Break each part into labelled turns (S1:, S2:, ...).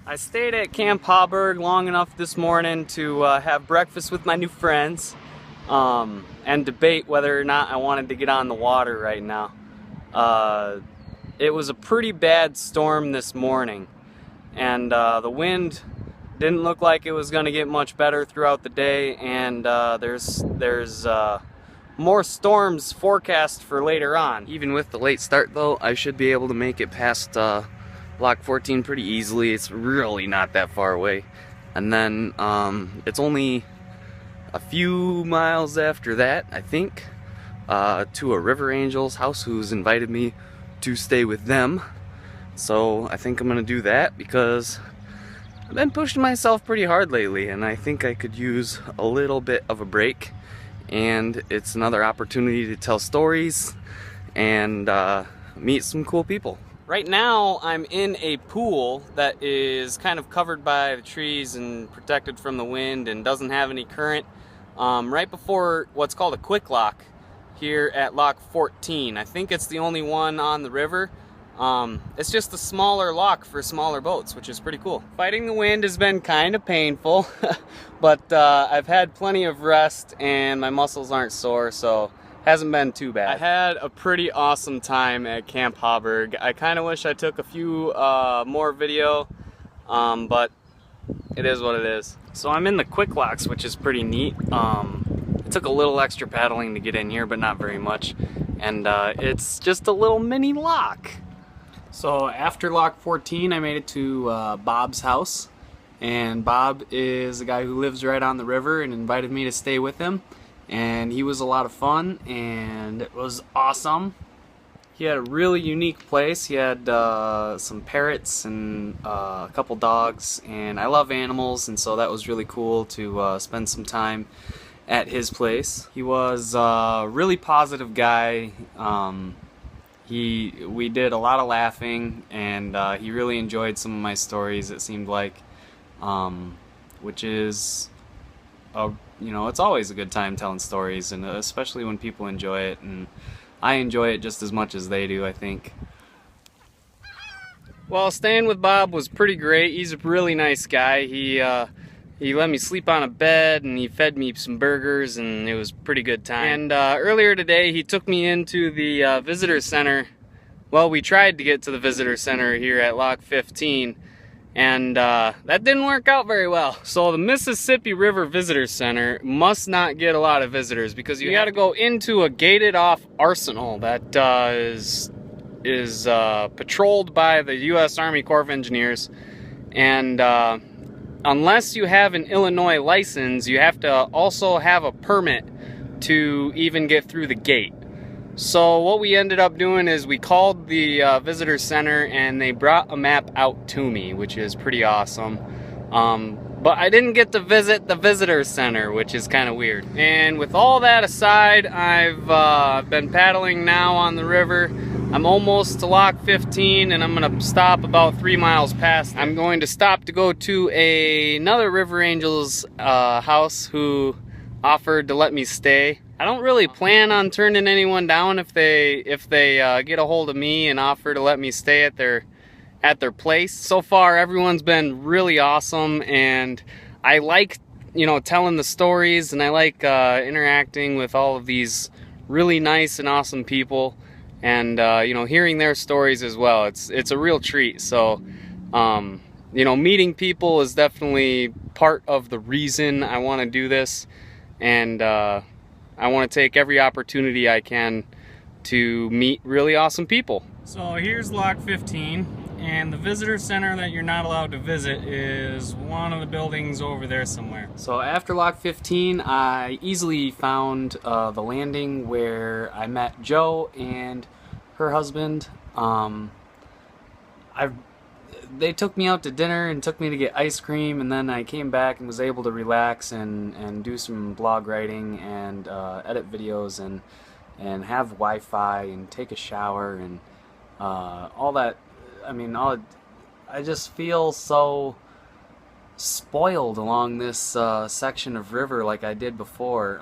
S1: I stayed at Camp Hauberg long enough this morning to have breakfast with my new friends and debate whether or not I wanted to get on the water right now. It was a pretty bad storm this morning, and the wind didn't look like it was going to get much better throughout the day, and there's more storms forecast for later on. Even with the late start though, I should be able to make it past Lock 14 pretty easily. It's really not that far away. And then it's only a few miles after that, I think, to a River Angels house who's invited me to stay with them. So I think I'm gonna do that because I've been pushing myself pretty hard lately, and I think I could use a little bit of a break. And it's another opportunity to tell stories and meet some cool people. Right now I'm in a pool that is kind of covered by the trees and protected from the wind and doesn't have any current, right before what's called a quick lock here at Lock 14. I think it's the only one on the river. It's just a smaller lock for smaller boats, which is pretty cool. Fighting the wind has been kind of painful, but I've had plenty of rest and my muscles aren't sore, so hasn't been too bad. I had a pretty awesome time at Camp Hauberg. I kind of wish I took a few more video, but it is what it is. So I'm in the quick locks, which is pretty neat. It took a little extra paddling to get in here, but not very much. And it's just a little mini lock. So after Lock 14, I made it to Bob's house. And Bob is a guy who lives right on the river and invited me to stay with him. And he was a lot of fun, and it was awesome. He had a really unique place. He had some parrots and a couple dogs, and I love animals, and so that was really cool to spend some time at his place. He was a really positive guy. We did a lot of laughing, and he really enjoyed some of my stories, it seemed like, which is it's always a good time telling stories, and especially when people enjoy it, and I enjoy it just as much as they do, I think. Well, staying with Bob was pretty great. He's a really nice guy. He let me sleep on a bed, and he fed me some burgers, and it was a pretty good time. And earlier today, he took me into the visitor center. Well, we tried to get to the visitor center here at Lock 15, and that didn't work out very well. So the Mississippi River Visitor Center must not get a lot of visitors because you got to go into a gated off arsenal that is patrolled by the U.S. Army Corps of Engineers, and unless you have an Illinois license, you have to also have a permit to even get through the gate. So what we ended up doing is we called the visitor center, and they brought a map out to me, which is pretty awesome. But I didn't get to visit the visitor center, which is kind of weird. And with all that aside, I've been paddling now on the river. I'm almost to Lock 15, and I'm going to stop about 3 miles past. I'm going to stop to go to another River Angels house who offered to let me stay. I don't really plan on turning anyone down if they get a hold of me and offer to let me stay at their place. So far, everyone's been really awesome, and I like telling the stories, and I like interacting with all of these really nice and awesome people, and hearing their stories as well. It's a real treat. So meeting people is definitely part of the reason I want to do this, and I want to take every opportunity I can to meet really awesome people. So here's Lock 15, and the visitor center that you're not allowed to visit is one of the buildings over there somewhere. So after Lock 15, I easily found the landing where I met Jo and her husband. They took me out to dinner and took me to get ice cream, and then I came back and was able to relax and do some blog writing and edit videos and have Wi-Fi and take a shower and all that. I mean, I just feel so spoiled along this section of river like I did before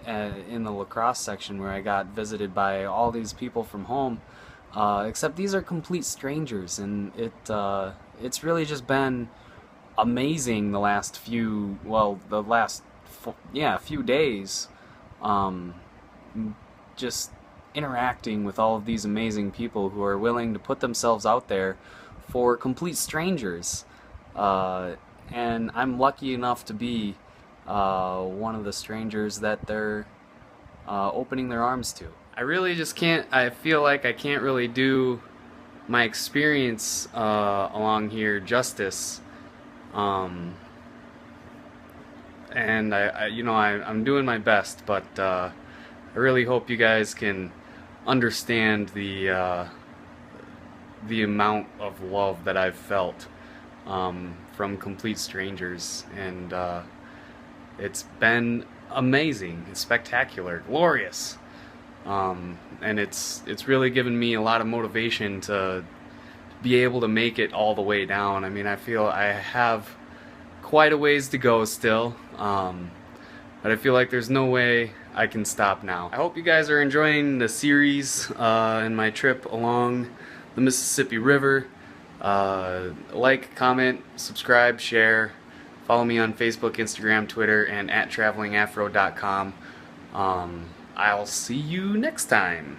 S1: in the La Crosse section, where I got visited by all these people from home except these are complete strangers, and it's really just been amazing the last few, well, the last, few days, um, just interacting with all of these amazing people who are willing to put themselves out there for complete strangers. And I'm lucky enough to be one of the strangers that they're opening their arms to. I really just can't, I feel like I can't really do my experience along here justice. And I'm doing my best, but I really hope you guys can understand the amount of love that I've felt from complete strangers, and it's been amazing, it's spectacular, glorious, and it's really given me a lot of motivation to be able to make it all the way down. I mean, I feel I have quite a ways to go still, but I feel like there's no way I can stop now. I hope you guys are enjoying the series and my trip along the Mississippi River. Like, comment, subscribe, share, follow me on Facebook, Instagram, Twitter, and @travelingafro.com. I'll see you next time.